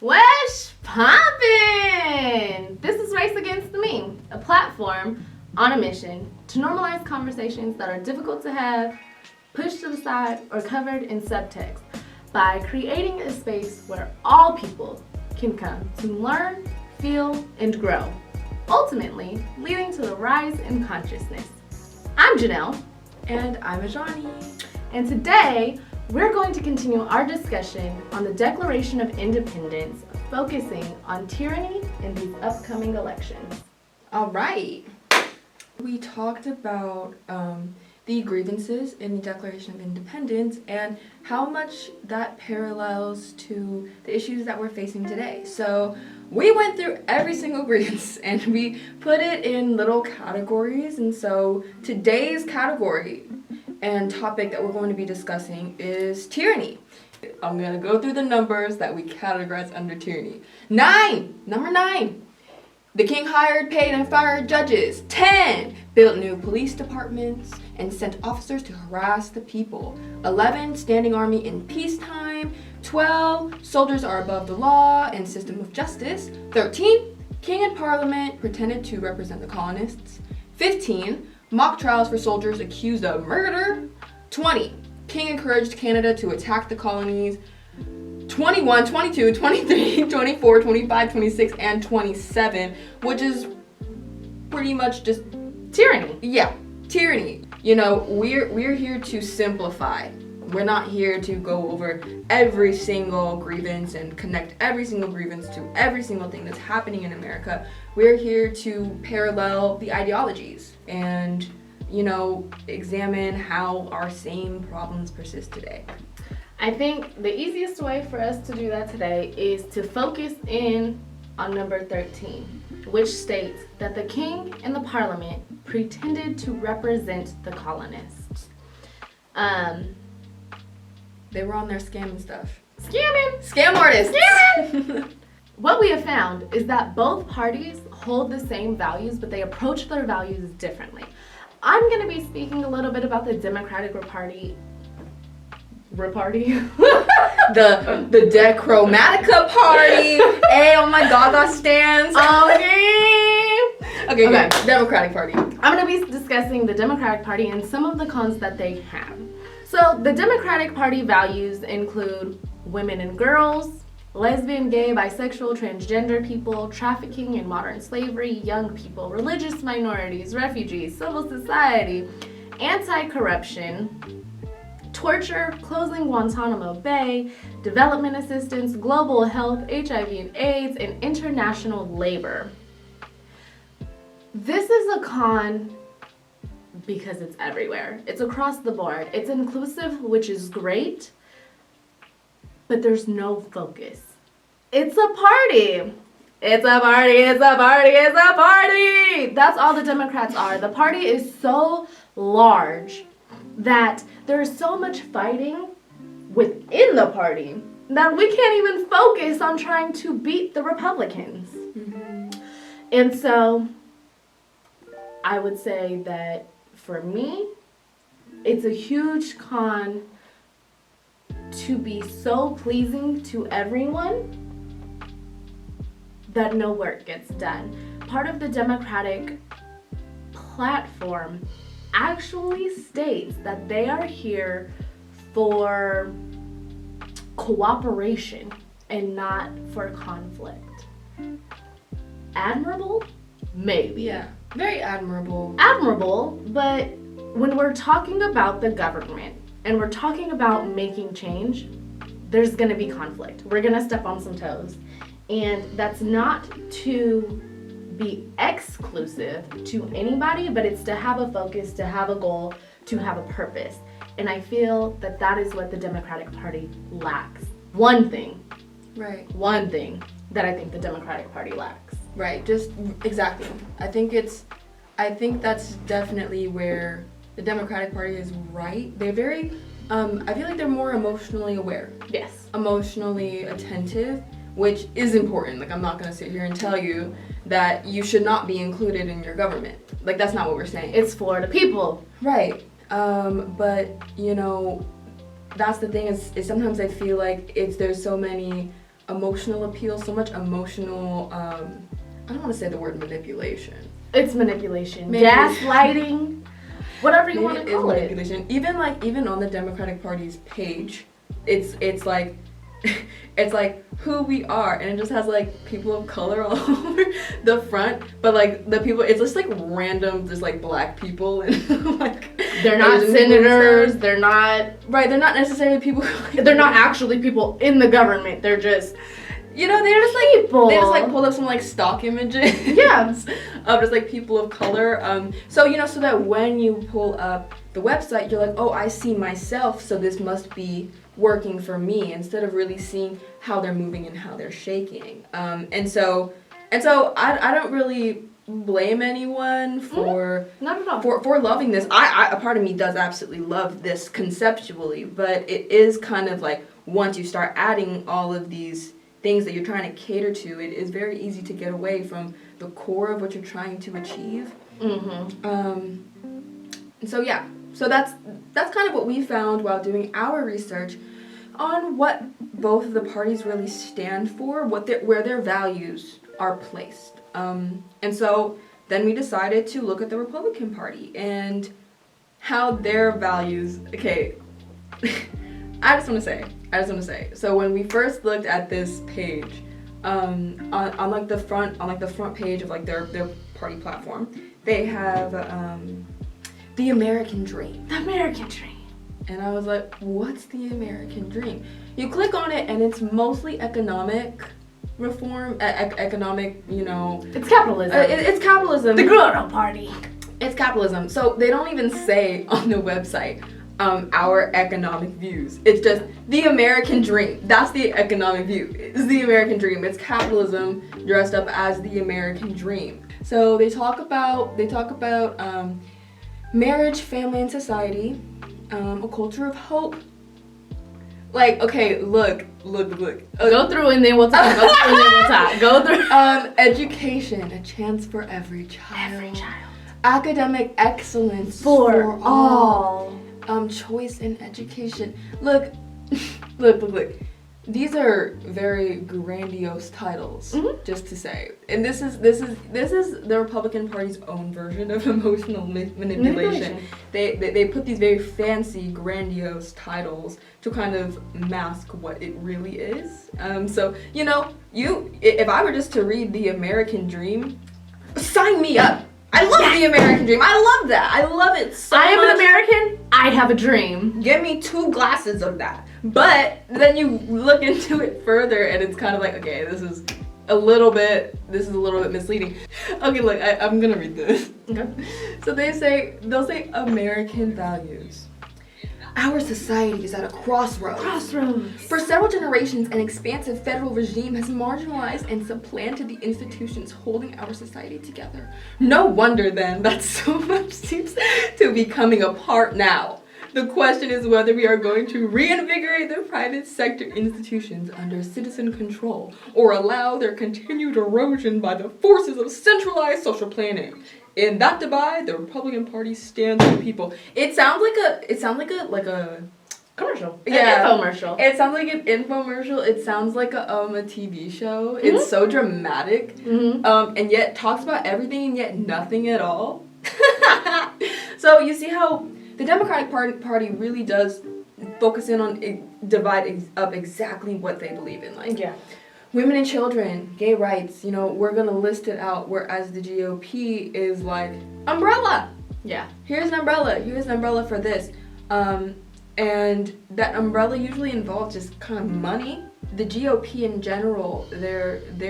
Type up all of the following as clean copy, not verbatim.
What's poppin'? This is Race Against the Me, a platform on a mission to normalize conversations that are difficult to have, pushed to the side, or covered in subtext by creating a space where all people can come to learn, feel, and grow, ultimately leading to the rise in consciousness. I'm Janelle. And I'm Ajani. And today, we're going to continue our discussion on the Declaration of Independence, focusing on tyranny in these upcoming elections. All right. We talked about the grievances in the Declaration of Independence and how much that parallels to the issues that we're facing today. So we went through every single grievance and we put it in little categories. And so today's category and topic that we're going to be discussing is tyranny. I'm going to go through the numbers that we categorize under tyranny. Number 9. The king hired, paid, and fired judges. 10. Built new police departments and sent officers to harass the people. 11. Standing army in peacetime. 12. Soldiers are above the law and system of justice. 13. King and parliament pretended to represent the colonists. 15. Mock trials for soldiers accused of murder. 20. King encouraged Canada to attack the colonies. 21, 22, 23, 24, 25, 26, and 27, which is pretty much just Tyranny. Yeah, tyranny. You know, we're here to simplify. We're not here to go over every single grievance and connect every single grievance to every single thing that's happening in America. We're here to parallel the ideologies and, you know, examine how our same problems persist today. I think the easiest way for us to do that today is to focus in on number 13, which states that the king and the parliament pretended to represent the colonists. They were on their scamming stuff. Scam artists. What we have found is that both parties hold the same values, but they approach their values differently. I'm going to be speaking a little bit about the Democratic Party. the Decromatica party. Hey, oh my Gaga stands. Okay, Democratic Party. I'm going to be discussing the Democratic Party and some of the cons that they have. So the Democratic Party values include women and girls, lesbian, gay, bisexual, transgender people, trafficking and modern slavery, young people, religious minorities, refugees, civil society, anti-corruption, torture, closing Guantanamo Bay, development assistance, global health, HIV and AIDS, and international labor. This is a con because it's everywhere. It's across the board. It's inclusive, which is great, but there's no focus. It's a party. It's a party, it's a party, it's a party. That's all the Democrats are. The party is so large that there's so much fighting within the party that we can't even focus on trying to beat the Republicans. Mm-hmm. And so I would say that for me, it's a huge con to be so pleasing to everyone that no work gets done. Part of the Democratic platform actually states that they are here for cooperation and not for conflict. Admirable? Maybe. Yeah, very admirable. Admirable, but when we're talking about the government and we're talking about making change, there's gonna be conflict. We're gonna step on some toes. And that's not to be exclusive to anybody, but it's to have a focus, to have a goal, to have a purpose. And I feel that that is what the Democratic Party lacks. One thing that I think the Democratic Party lacks. Right, just exactly. I think that's definitely where the Democratic Party is right. They're very, I feel like they're more emotionally aware. Yes. Emotionally attentive, which is important. Like, I'm not gonna sit here and tell you that you should not be included in your government. Like, that's not what we're saying. It's for the people. Right. But, you know, that's the thing is sometimes I feel like there's so many emotional appeal, so much emotional, I don't want to say the word manipulation. It's manipulation. Maybe. Gaslighting. Whatever you want to Maybe it is call it. manipulation. Even on the Democratic Party's page, it's like it's like who we are, and it just has like people of color all over the front, but like the people, it's just like random, just like black people, and like they're not senators, they're not right, they're not necessarily people they're not actually people in the government, they're just, you know, they're just like people. They just like pulled up some like stock images Yeah. of just like people of color, so you know, so that when you pull up the website, you're like, oh, I see myself, so this must be working for me, instead of really seeing how they're moving and how they're shaking. And so I don't really blame anyone for not at all. for loving this. I a part of me does absolutely love this conceptually, but it is kind of like once you start adding all of these things that you're trying to cater to, it is very easy to get away from the core of what you're trying to achieve. And so yeah, so that's kind of what we found while doing our research on what both of the parties really stand for, where their values are placed. And so then we decided to look at the Republican Party and how their values. Okay, I just want to say. So when we first looked at this page, on the front page of like their party platform, they have the American Dream. The American Dream. And I was like, what's the American Dream? You click on it and it's mostly economic reform, economic, you know. It's capitalism. It's capitalism. The Grown-Up Party. It's capitalism. So they don't even say on the website, our economic views. It's just the American Dream. That's the economic view. It's the American Dream. It's capitalism dressed up as the American Dream. So they talk about marriage, family, and society. A culture of hope. Like, okay, look. Go through and then we'll talk. Go through. Education, a chance for every child. Every child. Academic excellence For all. Choice in education. Look. These are very grandiose titles, just to say. And this is the Republican Party's own version of emotional manipulation. They put these very fancy, grandiose titles to kind of mask what it really is. So, you know, if I were just to read the American Dream, sign me up. I love the American Dream. I love that. I love it so much. I am an American. I have a dream. Give me 2 glasses of that. But then you look into it further and it's kind of like, okay, this is a little bit misleading. Okay, look, I'm gonna read this. Okay. So they'll say American values. Our society is at a crossroads. For several generations, an expansive federal regime has marginalized and supplanted the institutions holding our society together. No wonder then that so much seems to be coming apart now. The question is whether we are going to reinvigorate the private sector institutions under citizen control or allow their continued erosion by the forces of centralized social planning. In that divide, the Republican Party stands with the people. It sounds like a commercial. Yeah. An infomercial. It sounds like an infomercial. It sounds like a TV show. It's so dramatic. And yet talks about everything and yet nothing at all. So you see how the Democratic Party really does focus in on divide up exactly what they believe in. Like, yeah. Women and children, gay rights, you know, we're gonna list it out, whereas the GOP is like, umbrella! Yeah. Here's an umbrella for this. And that umbrella usually involves just kind of money. The GOP in general, their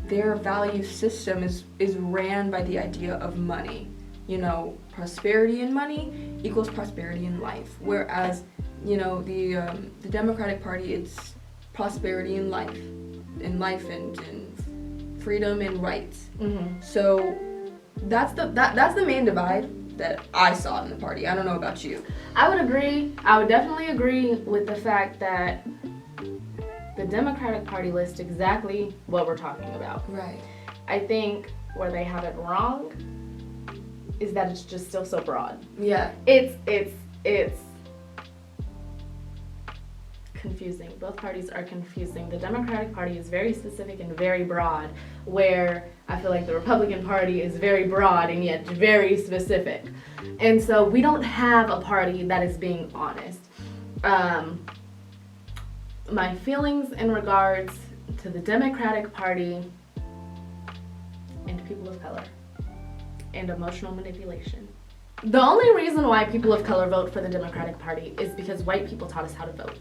value system is ran by the idea of money. You know, prosperity in money equals prosperity in life. Whereas, you know, the Democratic Party, it's prosperity in life and freedom and rights. So that's the main divide that I saw in the party. I don't know about you. I would agree. I would definitely agree with the fact that the Democratic Party lists exactly what we're talking about. Right. I think where they have it wrong is that it's just still so broad. Yeah. It's confusing. Both parties are confusing. The Democratic Party is very specific and very broad, where I feel like the Republican Party is very broad and yet very specific. And so we don't have a party that is being honest. My feelings in regards to the Democratic Party and people of color and emotional manipulation. The only reason why people of color vote for the Democratic Party is because white people taught us how to vote.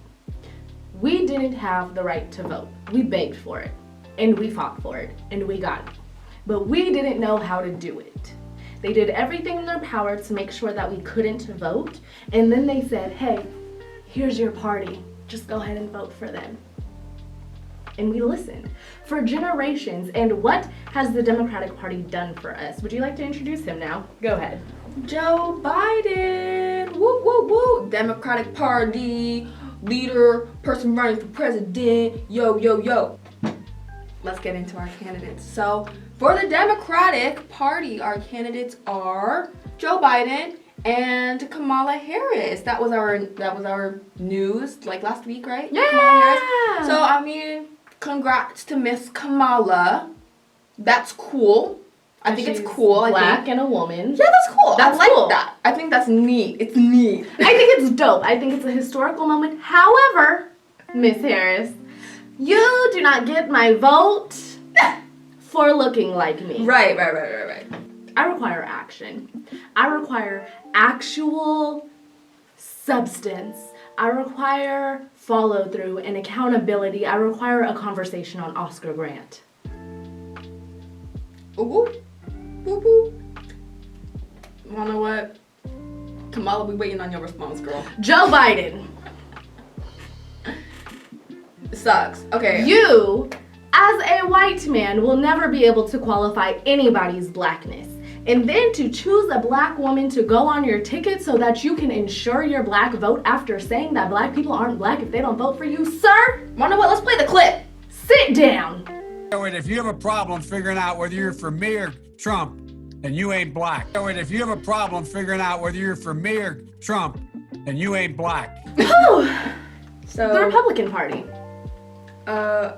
We didn't have the right to vote. We begged for it, and we fought for it, and we got it. But we didn't know how to do it. They did everything in their power to make sure that we couldn't vote, and then they said, hey, here's your party. Just go ahead and vote for them. And we listened for generations. And what has the Democratic Party done for us? Would you like to introduce him now? Go ahead. Joe Biden, woo, woo, woo, Democratic Party, leader, person running for president, yo, yo, yo. Let's get into our candidates. So, for the Democratic Party, our candidates are Joe Biden and Kamala Harris. That was our news, like last week, right? Yeah! Kamala Harris. So, I mean, congrats to Miss Kamala. That's cool. I think it's cool. Black and a woman. Yeah, that's cool. That's I like cool. that. I think that's neat. It's neat. I think it's dope. I think it's a historical moment. However, Miss Harris, you do not get my vote for looking like me. Right. I require action. I require actual substance. I require follow through and accountability. I require a conversation on Oscar Grant. Ooh. Woo woo. You know what? Kamala, we waiting on your response, girl. Joe Biden. It sucks. Okay. You, as a white man, will never be able to qualify anybody's blackness. And then to choose a black woman to go on your ticket so that you can ensure your black vote after saying that black people aren't black if they don't vote for you, sir? Wanna what? Let's play the clip. Sit down. If you have a problem figuring out whether you're for me or Trump, then you ain't black. If you have a problem figuring out whether you're for me or Trump, then you ain't black. So The Republican Party.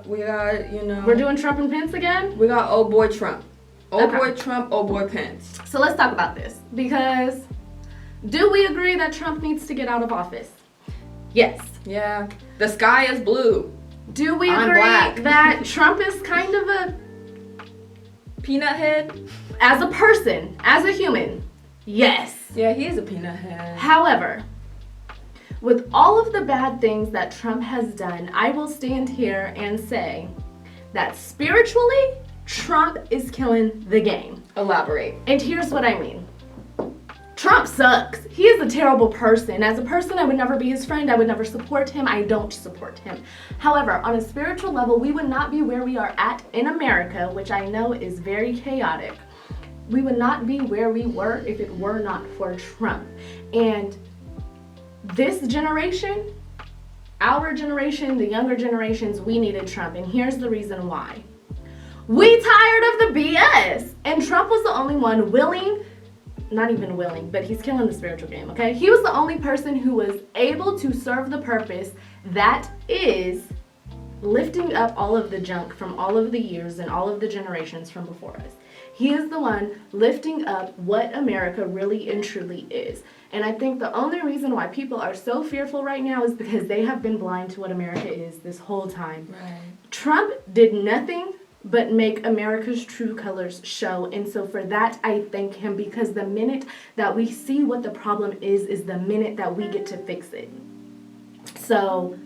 we got, We're doing Trump and Pence again? we got old boy Trump. Old Okay. boy Trump, old boy Pence. So let's talk about this. Because do we agree that Trump needs to get out of office? Yes. Yeah. The sky is blue. Do we I'm agree black. that Trump is kind of a, Peanut head? as a person, as a human? Yes. Yeah, he is a peanut head. However, with all of the bad things that Trump has done, I will stand here and say that spiritually, Trump is killing the game. Elaborate. And here's what I mean. Trump sucks. He is a terrible person. As a person, I would never be his friend. I would never support him. I don't support him. However, on a spiritual level, we would not be where we are at in America, which I know is very chaotic. We would not be where we were if it were not for Trump. And this generation, our generation, the younger generations, we needed Trump. And here's the reason why. We tired of the BS. And Trump was the only one willing, not even willing, but he's killing the spiritual game, okay? He was the only person who was able to serve the purpose that is lifting up all of the junk from all of the years and all of the generations from before us. He is the one lifting up what America really and truly is. And I think the only reason why people are so fearful right now is because they have been blind to what America is this whole time. Right. Trump did nothing but make America's true colors show. And so for that, I thank him, because the minute that we see what the problem is the minute that we get to fix it. So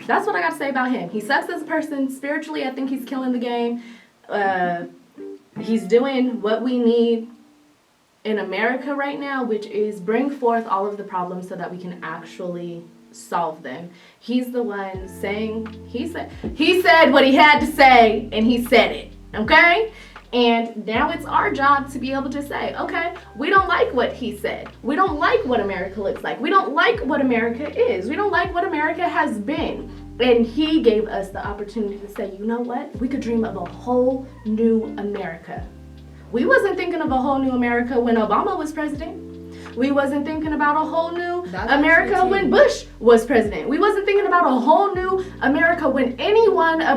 that's what I got to say about him. He sucks as a person. Spiritually, I think he's killing the game. He's doing what we need in America right now, which is bring forth all of the problems so that we can actually solve them. He's the one saying, he said what he had to say, and he said it, okay? And now it's our job to be able to say, okay, we don't like what he said. We don't like what America looks like. We don't like what America is. We don't like what America has been. And he gave us the opportunity to say, you know what? We could dream of a whole new America. We wasn't thinking of a whole new America when Obama was president. We wasn't thinking about a whole new That's America actually when Bush was president. We wasn't thinking about a whole new America when any one of